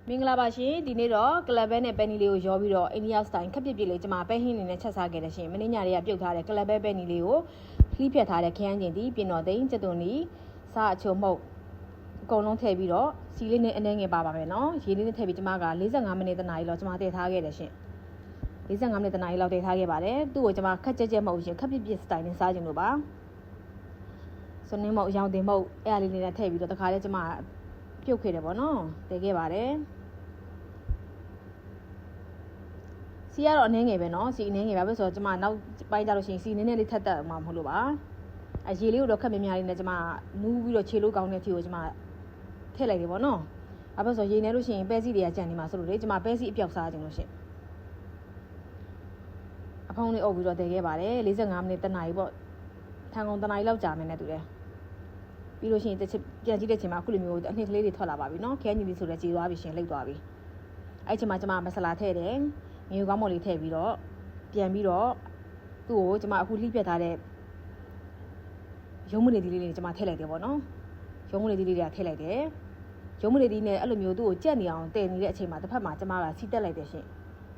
မင်္ဂလာပါရှင်ဒီနေ့တော့ကလပ်ဘဲနဲ့ပဲနီလေးကိုရောပြီးတော့အိန္ဒိယစတိုင်ခက်ပြစ်ပြစ်လေးကျွန်မပဲဟင်းနေနဲ့ချက်စားခဲ့တယ်ရှင်မင်းညတွေကပြုတ်ထားတဲ့ကလပ်ဘဲပဲနီလေးကိုခလီးဖြတ်ထားတဲ့ခရမ်းကျင်ဒီပြင်တော်သိန်းကျက်သွန်နီစားအချိုမှုတ်အကုန်လုံးထည့်ပြီးတော့စီလေးနဲ့အနှဲငယ်ပါပါမယ်နော်ရေလေးနဲ့ထည့်ပြီးကျွန်မက45မိနစ်တနားရီလောက်ကျွန်မတည်ထားခဲ့တယ်ရှင်45မိနစ်တနားရီလောက်တည်ထားခဲ့ပါတယ်သူ့ကိုကျွန်မခက်ကြက်ကြက်မဟုတ်ရှင်ခက်ပြစ်ပြစ်စတိုင်နဲ့စားခြင်းလို့ပါစွန်းနေမုတ်ရောင်တင်မုတ်အဲ့အလေးလေးနဲ့ထည့်ပြီးတော့တခါလဲကျွန်မပြုတ်ခဲ့တယ်ပေါ့နော်တည်ခဲ့ပါတယ်စီကတော့အနှဲငယ်ပဲเนาะစီအနှဲငယ်ပါပဲဆိုတော့ကျွန်မနောက်ပိုင်းကြလို့ရှိရင်စီနည်းနည်းလေးထပ်တက်မှာမဟုတ်လို့ပါအရေလေးကိုတော့ခက်မြများလေးနဲ့ကျွန်မနူးပြီးတော့ခြေလို့ကောင်းတဲ့ဖြီကိုကျွန်မထည့်လိုက်တယ်ပေါ့နော်အဲ့ဒါဆိုရေနေလို့ရှိရင်ပဲစီတွေကကြံနေမှာဆိုလို့လေကျွန်မပဲစီအပြောက်စားခြင်းလို့ရှိရင်အဖုံးလေးအုပ်ပြီးတော့တည်ခဲ့ပါတယ်45မိနစ်တနာရီပေါ့ထန်ကုန်တနာရီလောက်ကြာမယ်နဲ့တူတယ်ပြီးလို့ရှိရင်ပြန်ကြည့်တဲ့ချိန်မှာအခုလိုမျိုးအနှစ်ကလေးတွေထွက်လာပါပြီเนาะခဲညီလေးဆိုတော့ကြေသွားပြီရှင်လိမ့်သွားပြီအဲ့ချိန်မှာကျွန်မမဆလာထည့်တယ်ငရုတ်ကောင်းမလေးထည့်ပြီးတော့ပြန်ပြီးတော့သူ့ကိုကျွန်မအခုလှိပြတ်ထားတဲ့ရုံးမနေသီးလေးတွေကျွန်မထည့်လိုက်တယ်ပေါ့နော်ရုံးမနေသီးလေးတွေကထည့်လိုက်တယ်ရုံးမနေသီးနဲ့အဲ့လိုမျိုးသူ့ကိုကြက်နေအောင်တည်နေတဲ့အချိန်မှာတစ်ဖက်မှာကျွန်မကစီတက်လိုက်တယ်ရှင်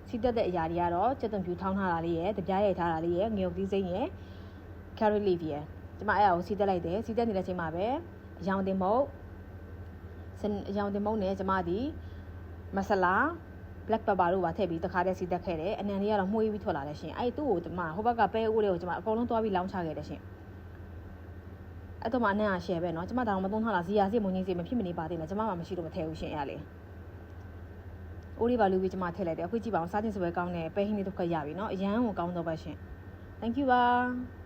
စီတက်တဲ့အရာတွေကတော့ကျက်သွန်ဖြူထောင်းထားတာလေးရယ်တပြားရိုက်ထားတာလေးရယ်ငရုတ်သီးစိမ့်ရယ် carrot leaf ရယ်ကျွန်မအဲ့အကိုစီတက်လိုက်တယ်စီတက်နေတဲ့အချိန်မှာပဲအယောင်တင်မုတ်နဲ့ကျွန်မဒီမဆလာblack pepper တို့ပါထည့်ပြီးတခါတည်းစီတက်ခဲ့တယ်အနံလေးကတော့မှုေးပြီးထွက်လာတယ်ရှင်အဲ့သူ့ကိုကျွန်မဟိုဘက်ကပဲအိုးလေးကိုကျွန်မအကုန်လုံးသွားပြီးလောင်းချခဲ့တယ်ရှင်အဲ့တော့မှအနံကရှယ်ပဲเนาะကျွန်မတောင်မသုံးထားလားဇီယာစီမုံကြီးစီမဖြစ်မနေပါသေးနဲ့ကျွန်မမှမရှိလို့မထည့်ဘူးရှင်အဲ့လေအိုးလေးပါလူပြီးကျွန်မထည့်လိုက်တယ်အခုကြည့်ပါအောင်စားခြင်းစပွဲကောင်းတဲ့ပဲဟင်းလေးတစ်ခွက်ရပြီเนาะအရန်ကိုကောင်းတော့ပါရှင် thank you ပါ